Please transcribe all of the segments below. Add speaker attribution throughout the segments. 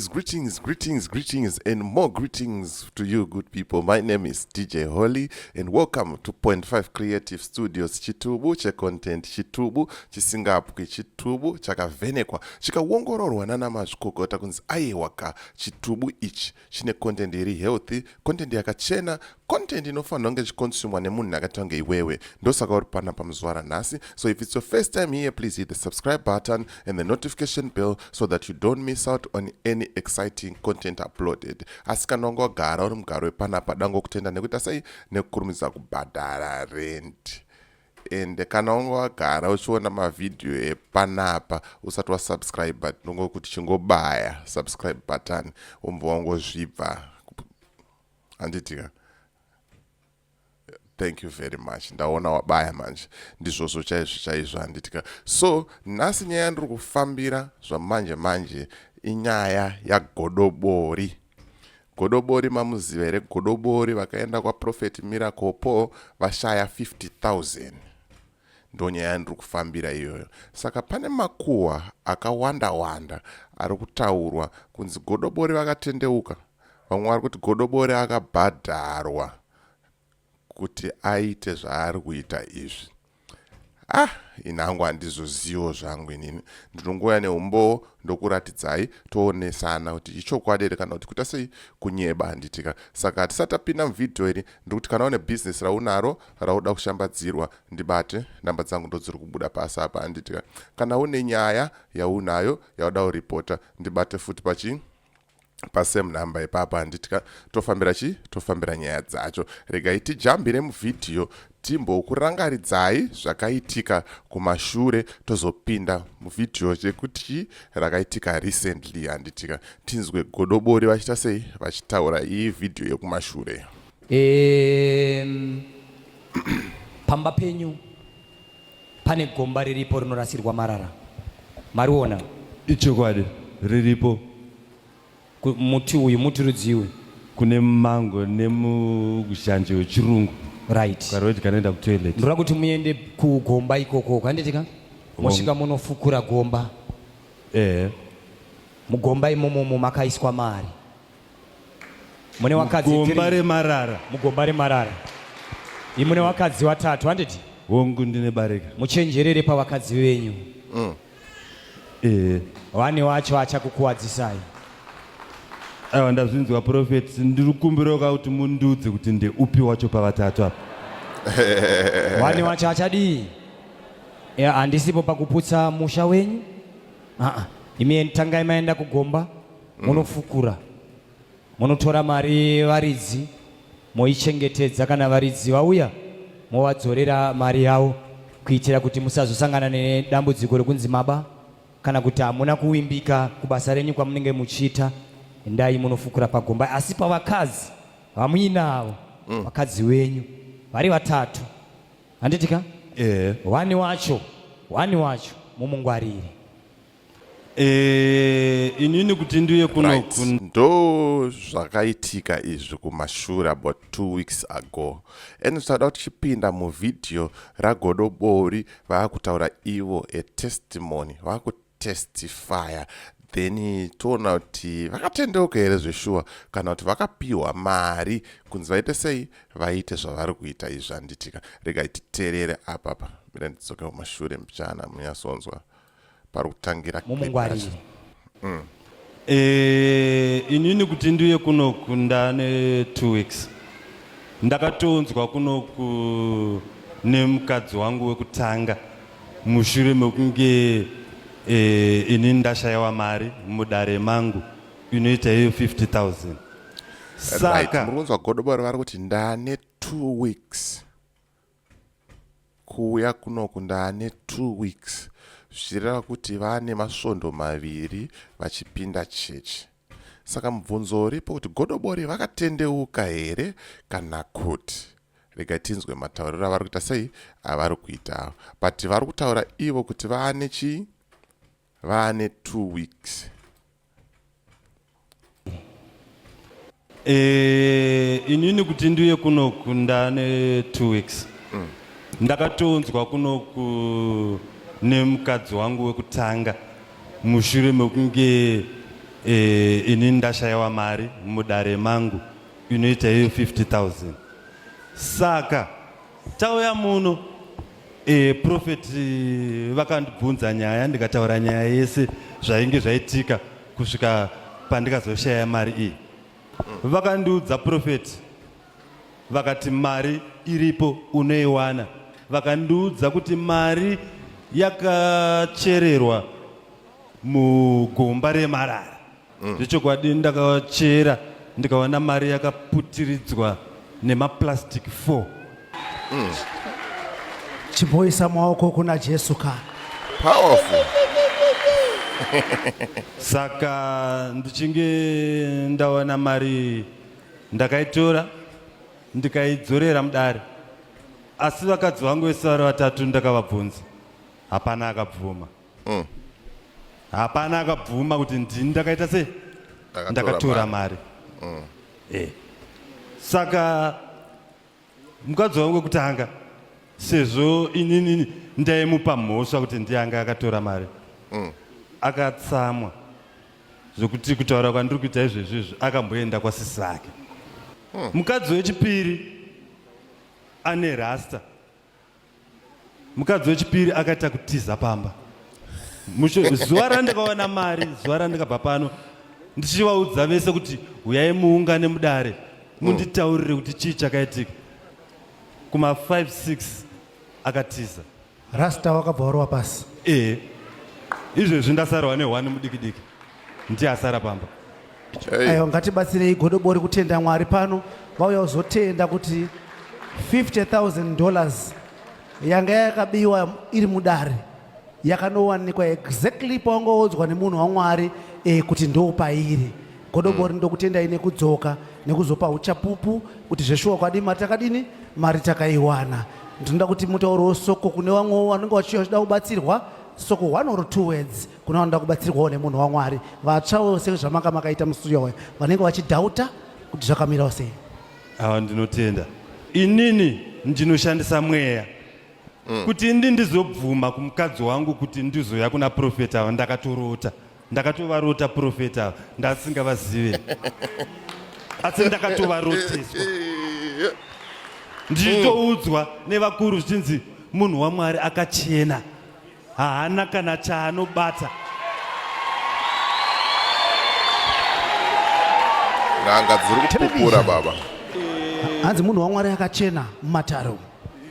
Speaker 1: greetings, and more greetings to you, good people. My name is DJ Holly, and welcome to Point 5 Creative Studios. Chitubu che content chitubu chisingapwi chitubu chakavenekwa chikawongororwa nana mazvikokota kunzi aiwaka chitubu ichi chine content iri healthy, content yakachena, content inofanira kunge chikonsumwa nemunhu akatange iwewe. Ndosaka uri pana pamuzuva ranhasi. So if it's your first time here, please hit the subscribe button and the notification bell so that you don't miss out on any exciting content uploaded. Asi kana ungogara uri mugaro wepanapa dangokutenda nekuita sei nekukurumidza kubhadhara rent. And kana ungogara uchiona mavideo epanapa usati wasubscribe ndongokuti chingobaya subscribe button umbowangozvibva handitika. Thank you very much. Ndaona wabaya manje. Ndizvozvo chaizvo handitika. So, nhasi nyaya ndiri kufambira zvamanje inyaya yagodobori. Godobori mamuziva here? Godobori vakaenda kwaProfeti Miracle Paul vashaya 50,000. Ndo nyaya ndiri kufambira iyoyo. Saka pane makuhwa akawanda ari kutaurwa kunzi Godobori Vakatendeuka. Vamwe vari kuti Godobori Vakabhadharwa kuti aite zvaari kuita izvi. Inhangu handizozivo zvangu inini. Ndinongouya neumbo ndokuratidzai toonesana kuti ichokwadi here kana kuti kuita sei kunyeba handitika. Saka hatisati tapinda muvhidhiyo iri ndikuti kana une bhizinesi raunaro rauda kushambadzirwa ndibate, nhamba dzangu ndodziri kubuda pasi apa handitika. Kana une nyaya yaunayo yauda kuripota ndibate futi pasame number ipapa handitika. Tofambira nyaya dzacho. Regai tijambire muvhidhiyo timbokurangaridzai zvakaitika kumashure tozopinda muvhidhiyo chekuti rakaitika recently handitika. Tinzwe Godobori vachita sei vachitaura iyi vhidhiyo yekumashure.
Speaker 2: Pamba penyu pane gomba riripo rinorasirwa marara. Mariona?
Speaker 3: Ichokwadi riripo.
Speaker 2: Muti uyu muti rudziwe
Speaker 3: kune mango nemushanje wechirungu.
Speaker 2: Right.
Speaker 3: Karoti kanaenda kutoilet.
Speaker 2: Ndora kuti muende kugomba ikoko kanditika mosvika munofukura gomba. Mugomba imomo makaiswa mari. Mune wakadzi
Speaker 3: gomba remarara.
Speaker 2: Mugomba remarara. Imune wakadzi watatu handiti?
Speaker 3: Hongu ndine barika.
Speaker 2: Muchenjerere pavakadzi venyu. Vane wacho achakukuwadzisai.
Speaker 3: Aiwa ndazvinzwa Prophet, ndiri kukumbira kuti mundudze kuti ndeupi wacho pavatatu apa.
Speaker 2: Vane wacho achadii? Handisipo pakuputsa musha wenyu? Imi tangai maenda kugomba munofukura. Munotora mari varidzi moichengetedza, kana varidzi vauya movadzorera mari yavo kuitira kuti musazosangana nedambudziko rekunzi maba kana kuti hamuna kuwimbika kubasa renyu kwamunenge muchiita. Ndai munofukura pagomba. Asi pavakadzi vamuinavo vakadzi venyu vari vatatu handitika? Wani wacho mumungwarire.
Speaker 3: Inini kuti ndiye kuno
Speaker 1: ndo zvakaitika izvi kumashure about 2 weeks ago. And sada kuti chipinda muvhidhiyo raGodobori vakutaura ivo testimony, vakutestifya. Then toona kuti vakatendeuka here zveshuwa kana kuti vakapiwa mari kunzi vaite sei vaite zvavari kuita izvi handitika. Regai titeerere apapa mira ndidzoke mumashure mbichana munyasonzwa pari kutangira
Speaker 2: mumungwarire.
Speaker 3: Inini kuti ndiye kunoku ndane 2 weeks. Ndakatonzwa kunoku nemukadzi wangu wekutanga mushure mekunge ini ndashayiwa mari mudare mangu inoita iyo 50,000. Saka
Speaker 1: murunzwa Godobori vari kuti ndane 2 weeks. Kuuya kunoku ndane 2 weeks. Zvichireva kuti vane masvondo maviri vachipinda chechi. Saka mubvunzo uripo kuti Godobori vakatendeuka here kana kuti? Regai tinzwe matauriro avari kuita sei avari kuita. But vari kutaura ivo kuti vane chii? Vane 2 weeks.
Speaker 3: Inini kuti ndiye kunoku ndane 2 weeks. Ndakatonzwa kunoku nemukadzi wangu wekutanga mushure mekunge ini ndashayiwa mari mudare mangu inoita iyo 50,000. Saka tauya muno profeti vakandibvunza nyaya, ndikataura nyaya yese zvainge zvaitika kusvika pandikazoshaya mari iyi. Vakandiudza profeti vakati mari iripo unoiwana. Vakandiudza kuti mari yakachererwa mugomba remarara. Zvechokwadi ndakachera ndikaona mari yakaputiridzwa nemaplastic 4.
Speaker 4: Chiboisa maoko kuna Jesu ka.
Speaker 1: Powerful.
Speaker 3: Saka ndichinge ndawana mari ndakaitora ndikaidzorera mudare. Asi vakadzi vangu vese vari vatatu ndakavabvunza, hapana akabvuma. Hapana akabvuma kuti ndini ndakaita sei? Ndakatora mari. Saka mukadzi wangu wekutanga, sezvo inini ndaimupa mhosva kuti ndianga akatora mari, akatsamwa zvokuti kutaura kwandiri kuita izvezvizvi akamboenda kwasisi vake. Mukadzi wechipiri ane rasta. Mukadzi wechipiri akaita kutiza pamba. Zuva randakawana mari, zuva randikabva pano, ndichivaudza vese kuti uyai muungane mudare munditaurire kuti chii chakaitika. Kuma 5-6 akatiza.
Speaker 4: Rasta wakabva warwa pasi.
Speaker 3: Izvezvi ndasarawa ne1 mudiki-diki. Ndiye asara pamba.
Speaker 4: Ayo ngatibatsirei Godobori kutenda Mwari pano. Vauya kuzotenda kuti $50,000 yanga yakabiwa iri mudare yakanowanikwa exactly paungaudzwa nemunhu waMwari kuti ndo pairi. Godobori ndokutenda ine kudzoka nekuzopa uchapupu kuti zveshuwa kwadi mari takadini, mari takaiwana. Ndinoda kuti mutauro soko kune vamwe vanenge vachida kubatsirwa, soko 1 or 2 words kuna vanoda kubatsirwawo nemunhu waMwari. Vatsvawo sezvamanga makaita musi uyo vanenge vachidhauta kuti zvakamira sei.
Speaker 3: Awa ndinotenda. Inini ndinoshandisa mweya kuti ndizobvuma kumukadzi wangu kuti ndizoya kuna profeta ava. Ndakatovarota profeta ava ndasingavazive, asi ndakatovaroteswa. Ndichitoudzwa nevakuru zvichinzi munhu waMwari akachena, haana kana chaanobata.
Speaker 1: Nganga dziri kupupura baba.
Speaker 4: Hanzi munhu waMwari akachena mumataro.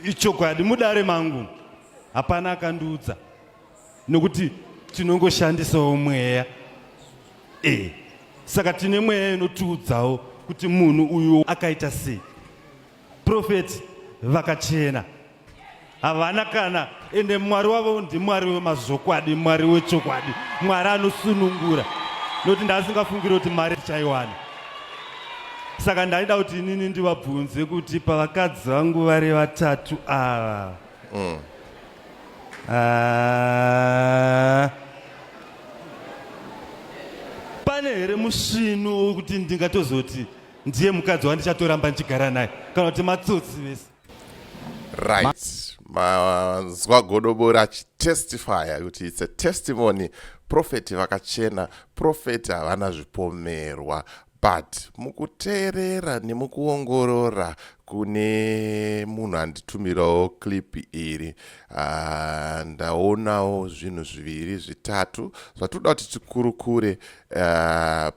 Speaker 3: Ichokwadi mudare mangu hapana akandiudza, nokuti tinongoshandisawo mweya. Saka tine mweya inotiudzawo kuti munhu uyu akaita sei. Profeti vakachena, havana kana, ende Mwari wavo ndiMwari wemazokwadi, Mwari wechokwadi, Mwari anosunungura, nokuti ndasingafungiri kuti mari tichaiwana. Saka ndaida kuti inini ndivabvunze kuti pavakadzi vangu vari vatatu ava, pane here musvino wekuti ndingatozoti ndiye mukadzi wandichatoramba ndichigara naye, kana kuti matsotsi vese?
Speaker 1: Right. Manzwa Godobori achitestifya kuti it's a testimony. Profeti vakachena, profeti havana zvipomerwa. But mukuteerera nemukuongorora kune munhu anditumirawo clip iri, ndaonawo zvinhu zviviri zvitatu zvatoda kuti tikurukure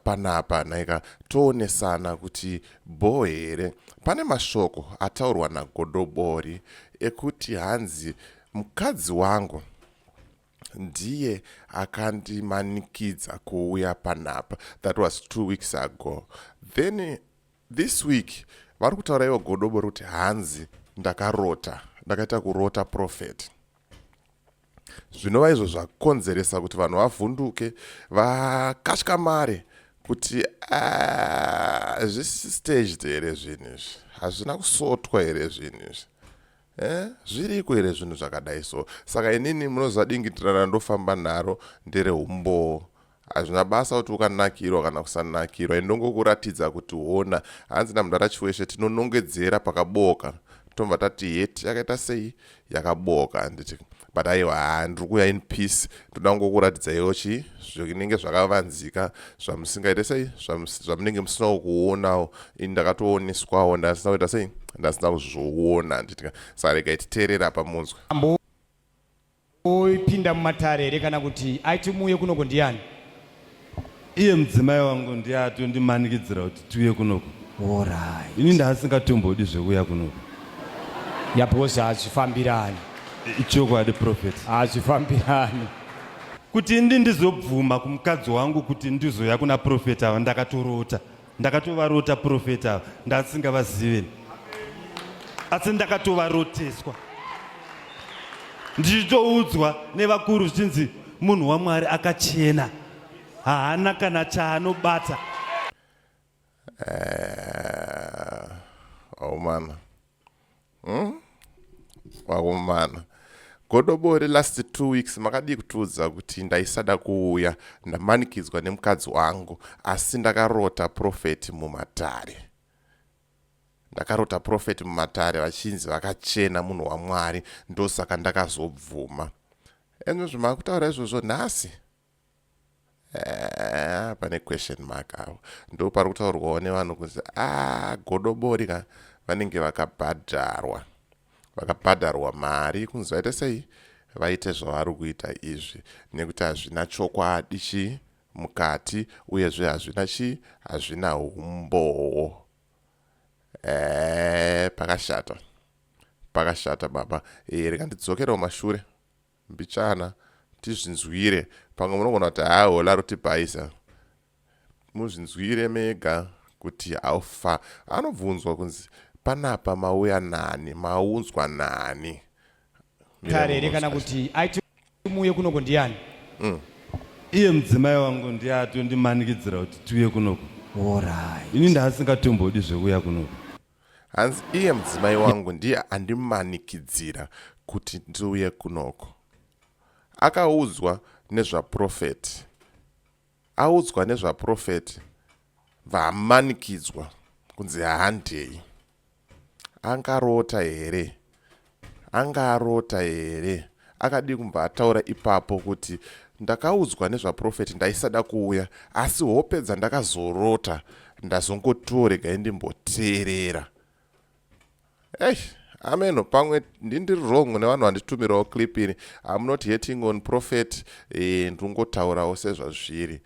Speaker 1: panapa. Naika toonesana kuti here pane mashoko ataurwa naGodobori ekuti hanzi mukadzi wangu ndiye akandimanikidza kuuya panapa. That was 2 weeks ago. Then this week vari kutaura ivo Godobori kuti hanzi ndakaita kurota profeti. Zvinova izvo zvakonzeresa kuti vanhu vavhunduke, vakatya mari kuti zvisi staged here zvinhu izvi, hazvina kusotwa here zvinhu izvi. Zviriko here zvinhu zvakadai so. Saka inini munozadingitirana ndofamba naro nderehumbo. Hazvina basa kuti ukanakirwa kana kusanakirwa, indongokuratidza kuti ona hanzi namudara chiweshe tinonongedzera pakaboka tomva tati yeti yakaita sei yakaboka nditi but aiwa ndiri kuuya in peace ndoda kungokuratidzaiwo zvinenge zvakavanzika zvamusingaite sei zvamunenge musina kuonawo ini ndakatooneswawo ndasina kuita sei ndasina kuzviona nditika saka regai titeerera pamunzwe
Speaker 2: oipinda mumatare here kana kuti aiti muuye kunoko ndiani
Speaker 3: iye mudzimai wangu ndiye atondimanikidzira kuti tiuye kunoko.
Speaker 2: Alright.
Speaker 3: Ini ndaasingatombodi zvekuuya kunoko.
Speaker 2: Yapoza hazvifambirani.
Speaker 3: Ichokwadi prophet.
Speaker 2: Hazvifambirani.
Speaker 3: Kuti ndizobvuma kumukadzi wangu kuti ndizoya kuna prophet ava ndakatovarota prophet ava ndasingavazive. Asi ndakatovaroteswa. Ndichitoudzwa nevakuru zvichinzi munhu waMwari akachena. Haana kana chaanobata.
Speaker 1: Mana. Wakomana. Godobori last 2 weeks makadi kutiudza kuti ndaisada kuuya ndamanikidzwa nemukadzi wangu asi ndakarota prophet mumatare. Ndakarota prophet mumatare vachinzi vakachena munhu waMwari ndosaka ndakazobvuma. Eno zvimakutaura izvozvo nhasi. Pane question mark awo ndo pari kutaurwawo nevanhu kunzi Godobori vanenge vakabhadharwa mari kunzi vaite sei vaite zvavari kuita izvi nekuti hazvina chokwadi mukati uyezve hazvina umbowo. Pakashata baba. Rega ndidzokerawo mashure mbichana tizvinzwire pamwe munogona kuti hola rotibhaisa muzvinzwire mega kuti aufa anobvunzwa kunzi panapa mauya nani maunzwa nani
Speaker 2: tarere kana kuti aiti muuye kunoko ndiani
Speaker 3: iye mudzimai wangu ndiye atondimanikidzira kuti tiuye kunoko.
Speaker 2: Alright.
Speaker 3: Ini ndaasingatombodi zvekuuya kunoko.
Speaker 1: Hanzi iye mudzimai wangu ndiye andimanikidzira kuti ndiuye kunoko. Akaudzwa nezvaprofeti. Audzwa nezvaprofeti vamanikidzwa kunzi handei. Angarota here. Akadi kumba ataura ipapo kuti ndakaudzwa nezvaprofeti ndaisada kuuya asi hopedza ndakazorota ndazongotorega ndimboteerera. Amen. Pamwe ndiri wrong nevanhu vanditumirawo clip iri. I'm not hating on prophet. Ndingotaurawo sezvazviri.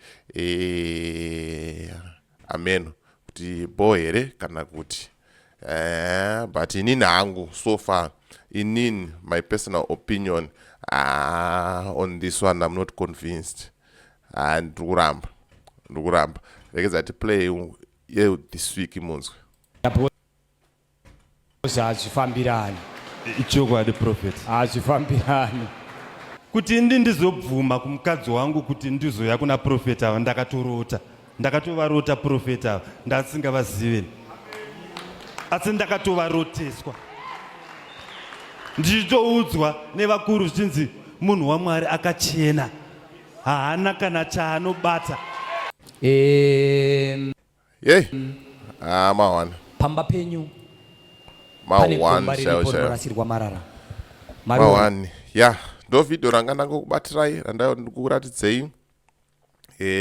Speaker 1: Amen. Kuti bo here kana kuti. But inini hangu so far. Inini my personal opinion on this one I'm not convinced. Ndikuramba. Regeza ti play this week imunzwe.
Speaker 2: Hazvifambirani.
Speaker 3: Ichokwadi prophet.
Speaker 2: Hazvifambirani.
Speaker 3: Kuti ndizobvuma kumukadzi wangu kuti ndizoya kuna prophet ava ndakatovarota prophet ava ndasingavazive. Asi ndakatovaroteswa. Ndichitoudzwa nevakuru zvichinzi munhu waMwari akachena. Haana kana chaanobata.
Speaker 1: Mawana.
Speaker 2: Pamba penyu.
Speaker 1: Mawani. Ndo video ranga ndangokubatirai randakuratidzei.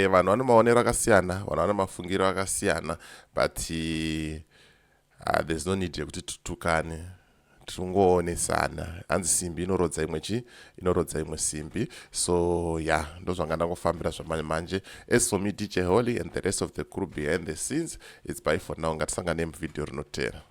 Speaker 1: Vanhu vane maonero akasiyana, vanhu vane mafungiro akasiyana, but there's no need yekuti tutukane. Tungoonesana. Hanzi simbi inorodza imwe simbi. So ndo zvanga ndangofambira zvamanje. As for me, DJ Holly and the rest of the crew behind the scenes, it's bye for now. Ngatisangane muvideo rinotera.